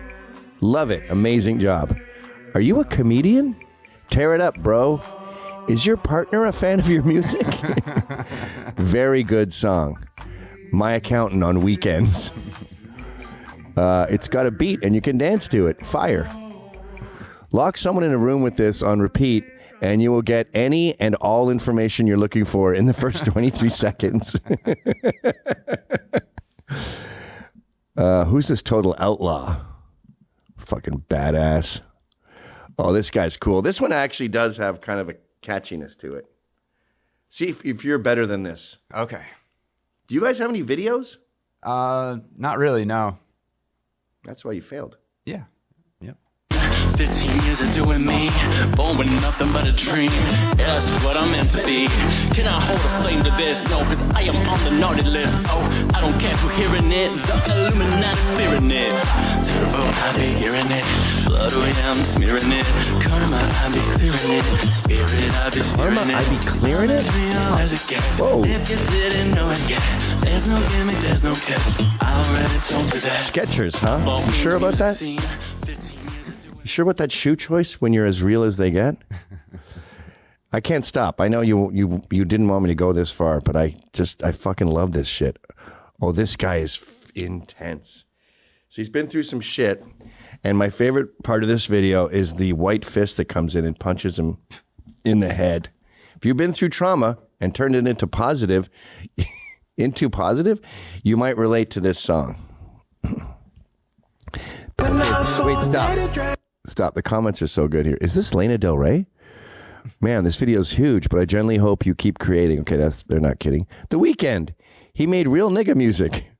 Love it. Amazing job. Are you a comedian? Tear it up, bro. Is your partner a fan of your music? Very good song. My accountant on weekends. It's got a beat and you can dance to it. Fire. Lock someone in a room with this on repeat and you will get any and all information you're looking for in the first 23 seconds. Who's this total outlaw? Fucking badass. Oh, this guy's cool. This one actually does have kind of a catchiness to it. See if you're better than this. Okay. Do you guys have any videos? Not really, no. That's why you failed. Yeah. Yep. 15 years of doing me, born with nothing but a dream. Yeah, that's what I'm meant to be. Can I hold a flame to this? No, cause I am on the naughty list. Oh, I don't care who hearing it, the Illuminati fearing it. Turbo, I be gearing it. Blood, I'm smearing it. Karma, I be clearing it. Spirit, I be steering it. I be clearing it? As it gets. Whoa. If you didn't know it yet, there's no gimmick, there's no catch. I already told you that. Skechers, huh? You sure about that? You sure about that shoe choice when you're as real as they get? I can't stop. I know you didn't want me to go this far, but I fucking love this shit. Oh, this guy is intense. So he's been through some shit, and my favorite part of this video is the white fist that comes in and punches him in the head. If you've been through trauma and turned it into positive, you might relate to this song. Wait, stop. The comments are so good here. Is this Lana Del Rey? Man, this video is huge, but I generally hope you keep creating. Okay, they're not kidding. The Weeknd, he made real nigga music.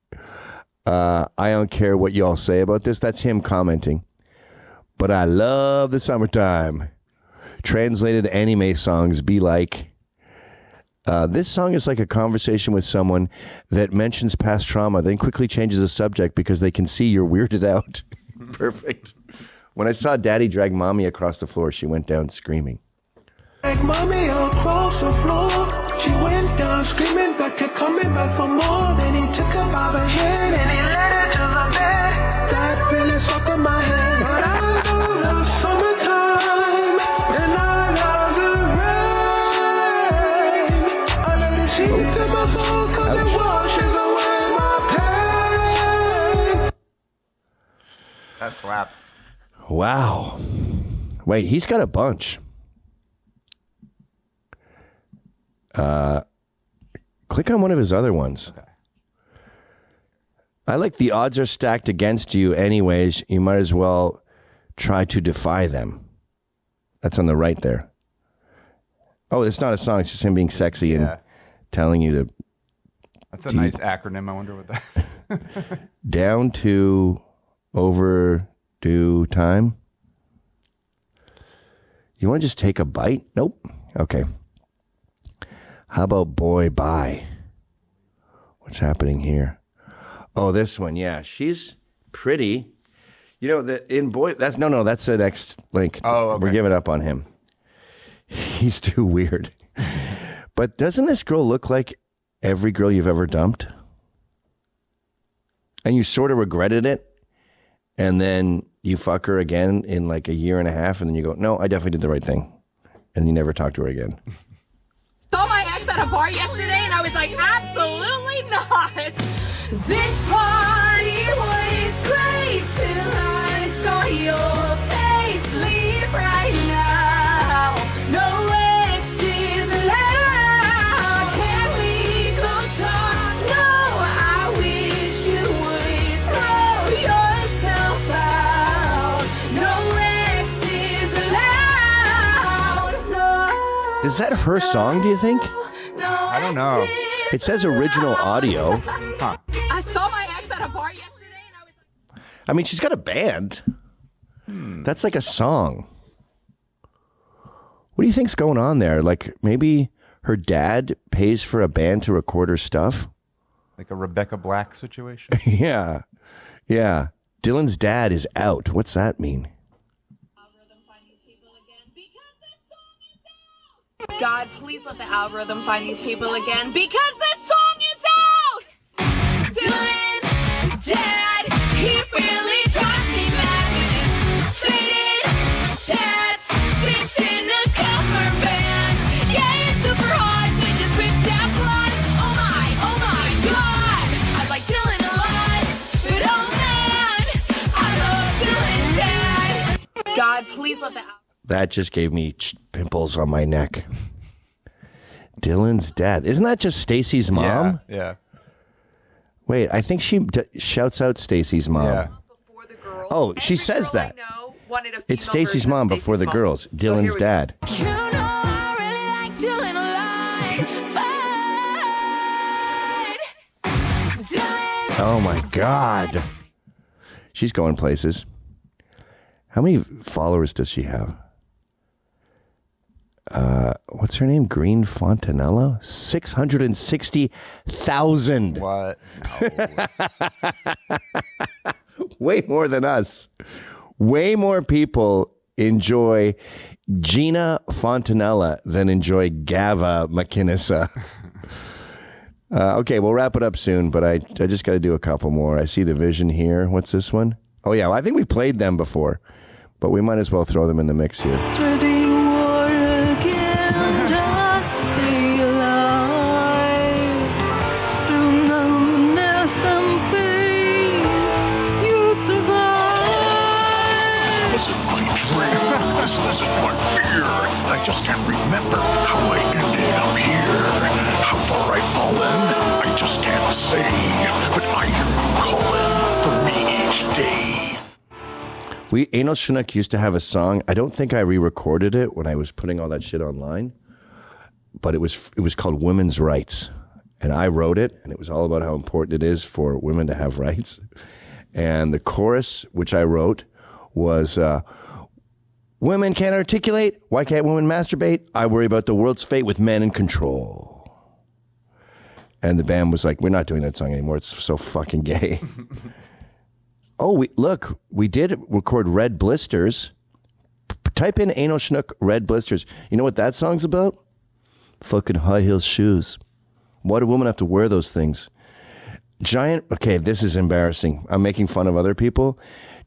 I don't care what y'all say about this. That's him commenting. But I love the summertime. Translated anime songs be like. This song is like a conversation with someone that mentions past trauma, then quickly changes the subject because they can see you're weirded out. Perfect. When I saw Daddy drag Mommy across the floor, she went down screaming. Like Mommy across the floor, she went down screaming, but kept coming back for more. Then he took her by the hand and he led her to the bed. That really stuck in my head. But I love the summertime, and I love the rain. I let it seep into my soul, cause it washes away my pain. That slaps. Wow. Wait, he's got a bunch. Click on one of his other ones. Okay. I like the odds are stacked against you anyways. You might as well try to defy them. That's on the right there. Oh, it's not a song. It's just him being sexy and telling you to. That's a nice acronym. I wonder what that. Down to overdue time. You want to just take a bite? Nope. Okay. How about Boy Bye? What's happening here? Oh, this one. Yeah, she's pretty. You know, in Boy, that's the next link. Oh, okay. We're giving up on him. He's too weird. But doesn't this girl look like every girl you've ever dumped? And you sort of regretted it, and then you fuck her again in like a year and a half, and then you go, no, I definitely did the right thing. And you never talk to her again. Saw my ex at a bar yesterday, and I was like, absolutely not. This party was great till I saw your face. Leave right now. No exes allowed. Can we go talk? No, I wish you would throw yourself out. No exes allowed. No. Is that her song, do you think? I don't know. It says original audio. Huh. I saw my ex at a bar yesterday, and I was I mean, she's got a band. That's like a song. What do you think's going on there? Like maybe her dad pays for a band to record her stuff? Like a Rebecca Black situation? Yeah. Yeah. Dylan's dad is out. What's that mean? God, please let the algorithm find these people again because this song is out! Dylan's dad, he really drives me mad with his faded tats, sits in a cover band. Yeah, it's super hot with his ripped out blood. Oh my God! I like Dylan a lot, but oh man, I love Dylan's dad. God, please let the That just gave me pimples on my neck. Dylan's dad. Isn't that just Stacy's mom? Yeah. Wait, I think she shouts out Stacy's mom. Yeah. Oh, she says that. It's Stacy's mom before the girls. Dylan's dad. You know I really like Dylan a lot. Oh my God. She's going places. How many followers does she have? What's her name? Green Fontanella? 660,000. What? No. Way more than us. Way more people enjoy Gina Fontanella than enjoy Gavin Mcinnes. Okay, we'll wrap it up soon, but I just got to do a couple more. I see the vision here. What's this one? Oh, yeah, well, I think we played them before, but we might as well throw them in the mix here. This isn't my fear. I just can't remember how I ended up here. How far I've fallen, I just can't say. But I hear you calling for me each day. Anal Chinook used to have a song. I don't think I re-recorded it when I was putting all that shit online, but it was called Women's Rights. And I wrote it, and it was all about how important it is for women to have rights. And the chorus, which I wrote, was... women can't articulate. Why can't women masturbate? I worry about the world's fate with men in control. And the band was like, we're not doing that song anymore. It's so fucking gay. We did record Red Blisters. Type in Anal Chinook Red Blisters. You know what that song's about? Fucking high heel shoes. Why do women have to wear those things? Okay, this is embarrassing. I'm making fun of other people.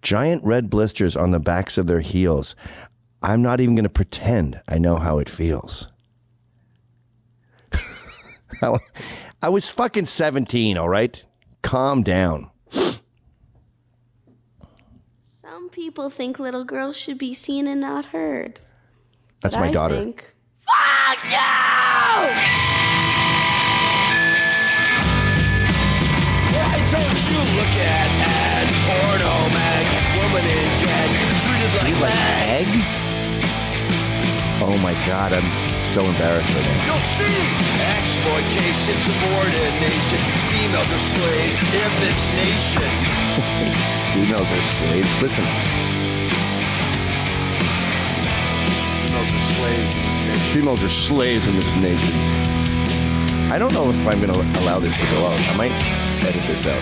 Giant red blisters on the backs of their heels. I'm not even going to pretend I know how it feels. I was fucking 17, all right? Calm down. Some people think little girls should be seen and not heard. That's But my I daughter. think, fuck you! Why don't you look at ad porno mag, woman in gag, treated like eggs? Oh my God, I'm so embarrassed right now. You'll see exploitation, subordination, females are slaves in this nation. Females are slaves. Listen. Females are slaves in this nation. Females are slaves in this nation. I don't know if I'm going to allow this to go out. I might edit this out.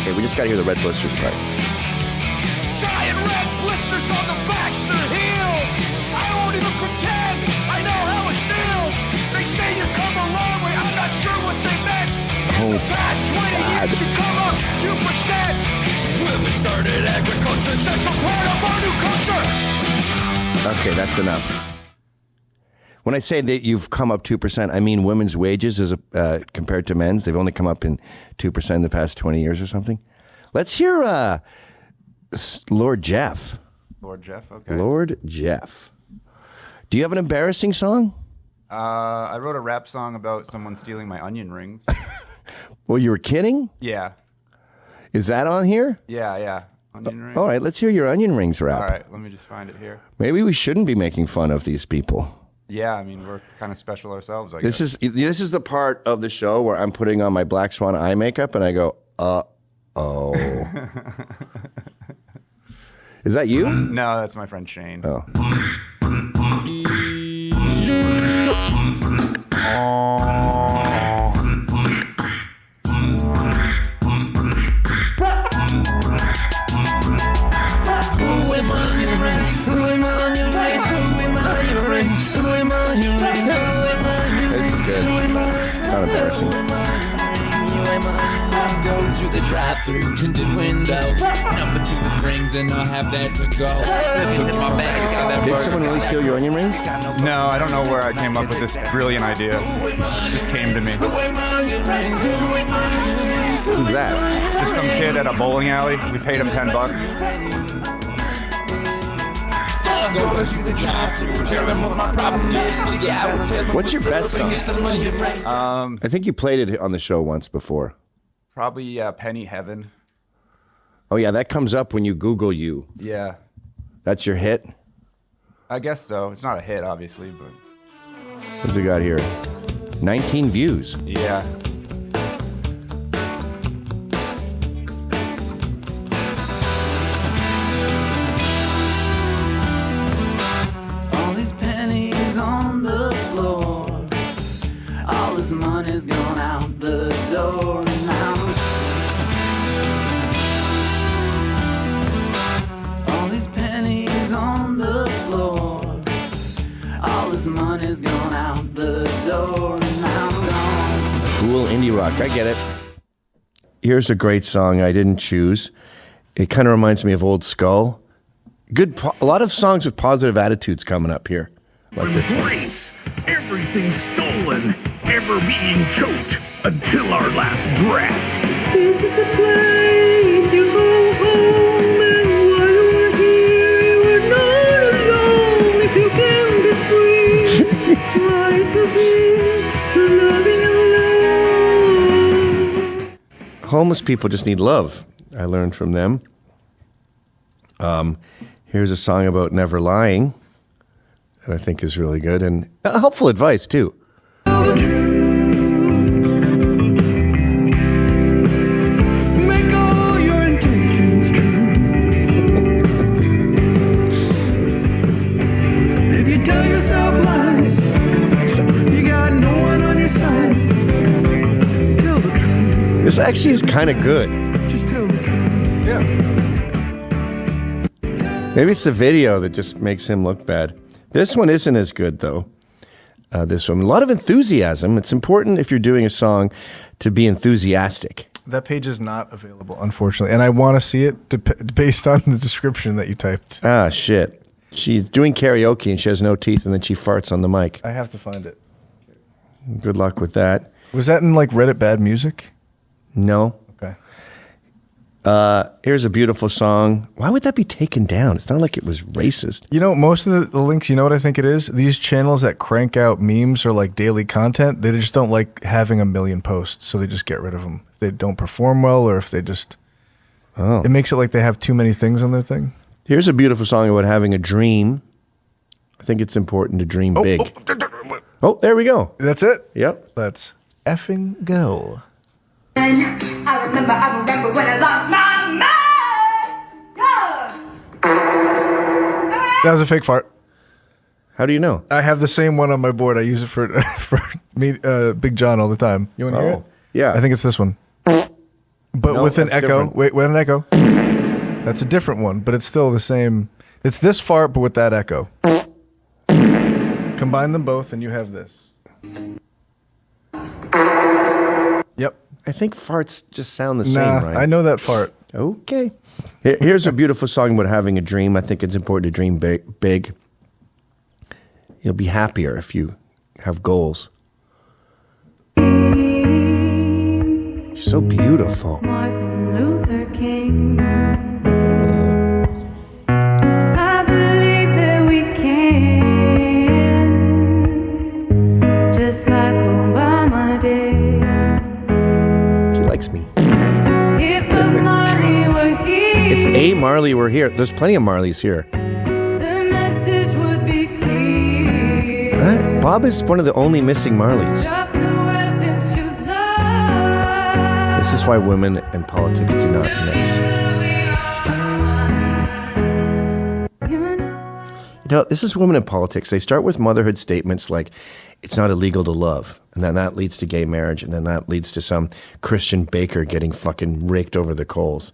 Okay, we just got to hear the Red Blisters part. Giant red blisters on the backs of their heels. I won't even pretend I know how it feels. They say you've come a long way. I'm not sure what they meant. In the past 20 years, you've come up 2%. Women started agriculture, central part of our new culture. Okay, that's enough. When I say that you've come up 2%, I mean women's wages as compared to men's. They've only come up in 2% in the past 20 years or something. Let's hear Lord Jeff. Lord Jeff, okay. Lord Jeff. Do you have an embarrassing song? I wrote a rap song about someone stealing my onion rings. Well, you were kidding? Yeah. Is that on here? Yeah. Onion rings. All right, let's hear your onion rings rap. All right, let me just find it here. Maybe we shouldn't be making fun of these people. Yeah, I mean, we're kind of special ourselves, I guess. This is the part of the show where I'm putting on my Black Swan eye makeup and I go, uh-oh. Is that you? No, that's my friend Shane. Oh. Who am I on your rings? Who am I on your rings? Who am I on your rings? Who am I on your rings? Who am I on your rings? This is good. It's not embarrassing. Go through the drive-through tinted window. Number 2 with rings, and I'll have that to go. Look into my bag, it's got that Did burger. someone really steal your onion rings? No, I don't know where I came up with this brilliant idea. It just came to me. Who's that? Just some kid at a bowling alley. We paid him $10. What's your best song? I think you played it on the show once before. Probably Penny Heaven. Oh, yeah, that comes up when you Google you. Yeah. That's your hit? I guess so. It's not a hit, obviously, but... What's it got here? 19 views. Yeah. All his money's gone out the door now. All these pennies on the floor. All his money's gone out the door now. Cool indie rock. I get it. Here's a great song I didn't choose. It kind of reminds me of Old Skull. A lot of songs with positive attitudes coming up here. Like this one. Embrace everything stolen, ever being choked until our last breath. This is the place you go home, and while you're here, you are not alone. If you can be free, try to be loving alone. Homeless people just need love. I learned from them. Here's a song about never lying that I think is really good and helpful advice too. Make all your intentions true. If you tell yourself lies, you got no one on your side. Tell the truth. This actually is kind of good. Just tell the truth. Yeah. Maybe it's the video that just makes him look bad. This one isn't as good, though. This one. A lot of enthusiasm. It's important if you're doing a song to be enthusiastic. That page is not available, unfortunately. And I want to see it based on the description that you typed. Ah, shit. She's doing karaoke and she has no teeth and then she farts on the mic. I have to find it. Good luck with that. Was that in like Reddit Bad Music? No. Okay. Here's a beautiful song. Why would that be taken down? It's not like it was racist. You know, most of the links, you know what I think it is? These channels that crank out memes or like daily content, they just don't like having a million posts, so they just get rid of them. If they don't perform well or if they just... Oh. It makes it like they have too many things on their thing. Here's a beautiful song about having a dream. I think it's important to dream big. Oh, there we go. That's it? Yep. Let's effing go. I remember when I lost my mind. That was a fake fart. How do you know? I have the same one on my board. I use it for Big John all the time. You want to hear it? Yeah. I think it's this one. But No, with an that's echo. different. Wait, with an echo. That's a different one, but it's still the same. It's this fart, but with that echo. Combine them both and you have this. Yep. I think farts just sound the same, right? I know that fart. Okay. Here's a beautiful song about having a dream. I think it's important to dream big. You'll be happier if you have goals. She's so beautiful. Martin Luther King. I believe that we can, just like Obama did. She likes me. If Bob Marley were here, If A. Marley were here, there's plenty of Marleys here. the message would be clear. Bob is one of the only missing Marleys. Drop the weapons, choose love. This is why women and politics do not mix. You know, this is women in politics. They start with motherhood statements like, it's not illegal to love. And then that leads to gay marriage. And then that leads to some Christian baker getting fucking raked over the coals.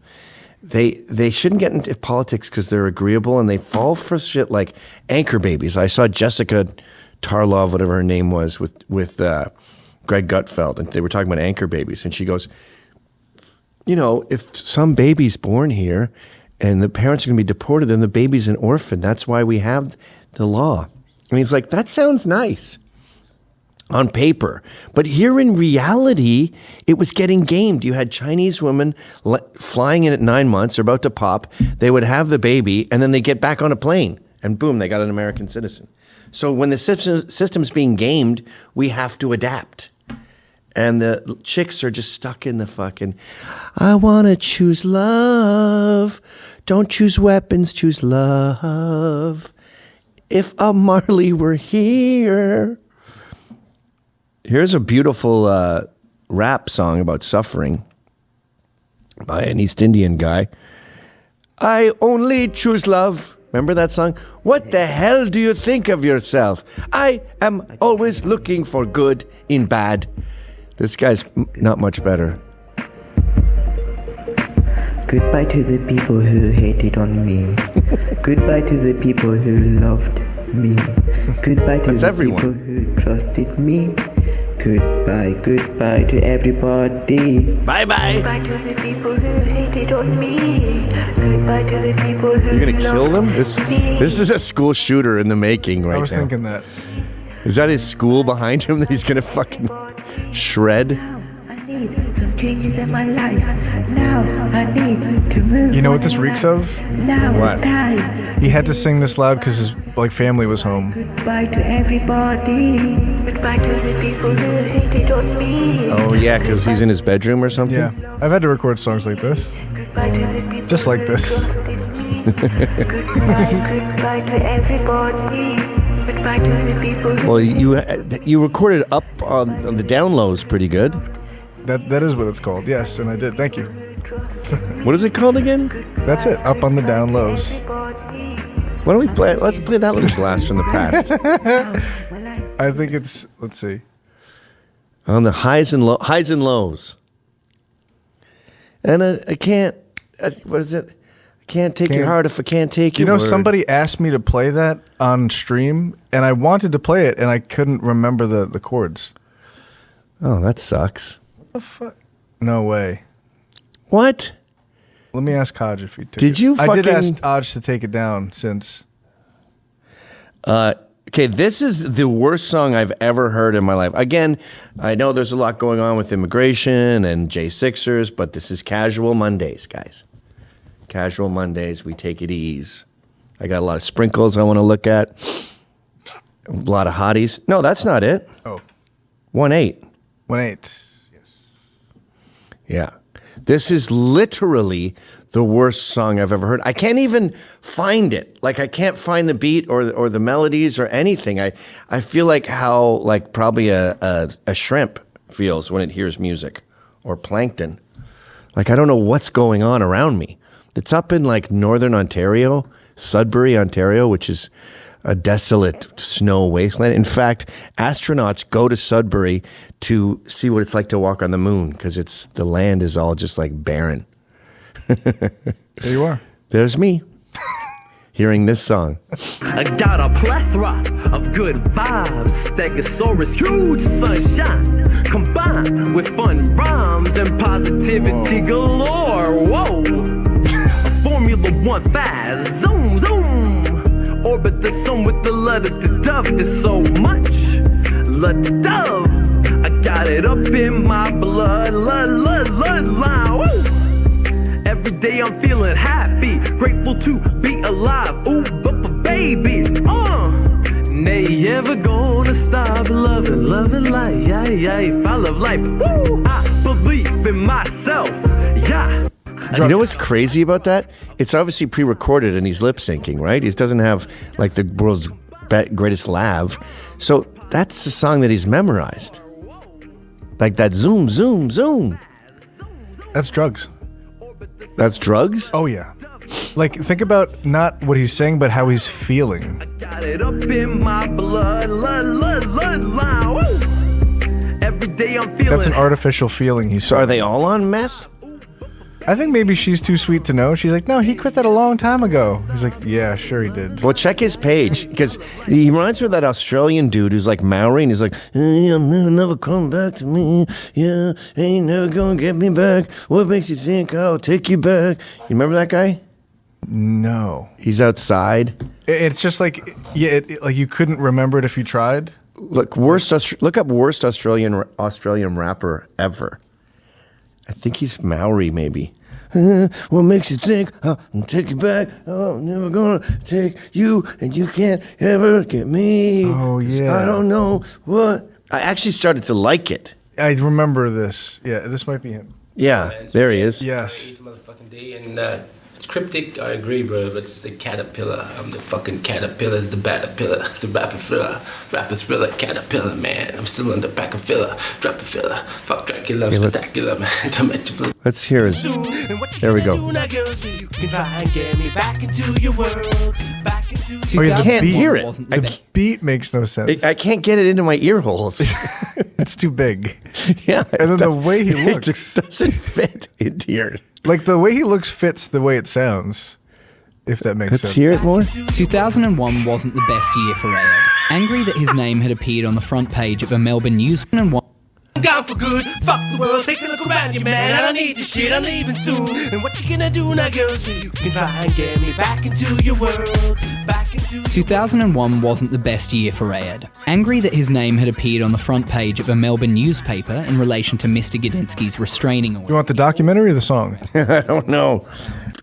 They shouldn't get into politics because they're agreeable and they fall for shit like anchor babies. I saw Jessica Tarlov, whatever her name was, with Greg Gutfeld. And they were talking about anchor babies. And she goes, you know, if some baby's born here and the parents are going to be deported, then the baby's an orphan. That's why we have the law. And he's like, that sounds nice on paper. But here in reality, it was getting gamed. You had Chinese women flying in at 9 months, are about to pop. They would have the baby, and then they get back on a plane. And boom, they got an American citizen. So when the system's being gamed, we have to adapt. And the chicks are just stuck in the fucking, I want to choose love. Don't choose weapons, choose love. If a Marley were here. Here's a beautiful rap song about suffering by an East Indian guy. I only choose love Remember that song? What the hell do you think of yourself? I am always looking for good in bad. This guy's not much better. Goodbye to the people who hated on me. Goodbye to the people who loved me. Goodbye to That's the everyone. people who trusted me. Goodbye, goodbye to everybody. Bye-bye. Goodbye to the people who hated on me. Goodbye to the people who You're gonna kill them? loved me. This is a school shooter in the making right now. I was thinking that. Is that his school behind him that he's gonna fucking shred? I need some changes in my life. Now I need to move. You know what this reeks of? Now What? it's time. He had to sing this loud because his family was home. Goodbye to everybody. Goodbye to the people who hated on me. Oh yeah, because he's in his bedroom or something? Yeah, I've had to record songs like this. Goodbye to the people Just like this. Goodbye to everybody. Goodbye to the people who Well, you recorded up on the down lows pretty good. That is what it's called. Yes, and I did. Thank you. What is it called again? That's it. Up on the down lows. Why don't we play? Let's play that little blast from the past. I think it's. Let's see. On the highs and lows. And I can't. What is it? I can't take your heart if I can't take your You know, word. somebody asked me to play that on stream, and I wanted to play it, and I couldn't remember the chords. Oh, that sucks. What the fuck? No way. What? Let me ask Hodge if he took Did it. you I did fucking- ask Hodge to take it down since. Okay, this is the worst song I've ever heard in my life. Again, I know there's a lot going on with immigration and J6ers, but this is Casual Mondays, guys. Casual Mondays, we take it easy. I got a lot of sprinkles I want to look at. A lot of hotties. No, that's not it. Oh. 1-8. 1-8. Yeah. This is literally the worst song I've ever heard. I can't even find it. Like, I can't find the beat or the melodies or anything. I feel like how, like, probably a shrimp feels when it hears music, or plankton. Like, I don't know what's going on around me. It's up in, like, northern Ontario, Sudbury, Ontario, which is a desolate snow wasteland. In fact, astronauts go to Sudbury to see what it's like to walk on the moon, because the land is all just like barren. There you are. There's me hearing this song. I got a plethora of good vibes, Stegosaurus, huge sunshine, combined with fun rhymes and positivity galore. Whoa! Formula One fast, zoom, zoom. Orbit the sun with the letter to dove. There's so much love to dove. I got it up in my blood, line. Woo! Every day I'm feeling happy, grateful to be alive. Ooh, but baby, they ever gonna stop loving life? Yeah, if I love life, woo! I believe in myself, yeah. You know what's crazy about that? It's obviously pre-recorded and he's lip syncing, right? He doesn't have like the world's greatest lav. So that's the song that he's memorized. Like that zoom, zoom, zoom. That's drugs. That's drugs? Oh, yeah. Like, think about not what he's saying, but how he's feeling. Got it up in my blood, line. Woo! Every day I'm feeling. That's an artificial feeling. So are they all on meth? I think maybe she's too sweet to know. She's like, no, he quit that a long time ago. He's like, yeah, sure he did. Well, check his page, because he reminds me of that Australian dude who's like Maori, and he's like, hey, I'm never come back to me. Yeah, ain't never gonna get me back. What makes you think I'll take you back? You remember that guy? No. He's outside. It's just like, yeah, like you couldn't remember it if you tried. Look up worst Australian rapper ever. I think he's Maori, maybe. What makes you think I'll take you back? Oh, I'm never gonna take you, and you can't ever get me. Oh, yeah. I don't know what. I actually started to like it. I remember this. Yeah, this might be him. Yeah, there he is. Yes. Motherfucking day, and it's cryptic. I agree, bro. But it's the caterpillar. I'm the fucking caterpillar, the batterpillar, the rapper thriller, caterpillar, man. I'm still in the back of filler, drop a filler, fuck Dracula, Okay, spectacular, man. Come at you. Let's hear his. There we go. Now, girl, so you can try and get me back into your world. Oh, you can't hear it. The beat makes no sense. I can't get it into my ear holes. It's too big. Yeah. And then the way he looks. It just doesn't fit into your... Like, the way he looks fits the way it sounds, if that makes sense. Let's hear it more. 2001 wasn't the best year for Ed. Angry that his name had appeared on the front page of a Melbourne news and one. I'm gone for good, fuck the world, take a look around you, man. I don't need this shit, I'm leaving soon. And what you gonna do now, girl, so you can try and get me back into your world, back into 2001 wasn't the best year for Ed. Angry that his name had appeared on the front page of a Melbourne newspaper in relation to Mr. Gudinski's restraining order. You want the documentary or the song? I don't know.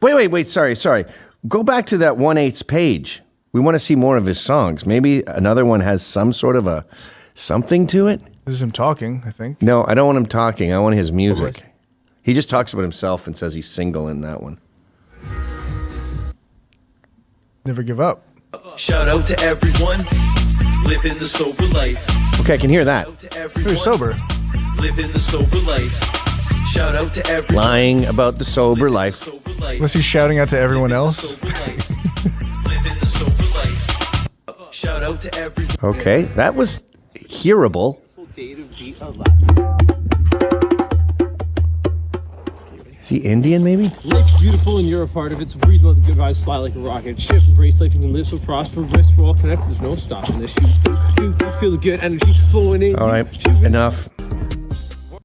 Wait, sorry. Go back to that 1/8 page. We want to see more of his songs. Maybe another one has some sort of a something to it. This is him talking, I think. No, I don't want him talking. I want his music. He just talks about himself and says he's single in that one. Never give up. Shout out to everyone living the sober life. Okay, I can hear that. Very sober. Living the sober life. Shout out to everyone. Lying about the sober life. Was he shouting out to everyone else? Living the sober life. Shout out to everyone. Okay, that was hearable. Is he Indian, maybe? Life's beautiful and you're a part of it, so breathe, let the good vibes fly like a rocket. Shift, embrace life, you can live so prosper. Rest, we're all connected, there's no stopping this. You feel the good energy flowing in. All right, enough.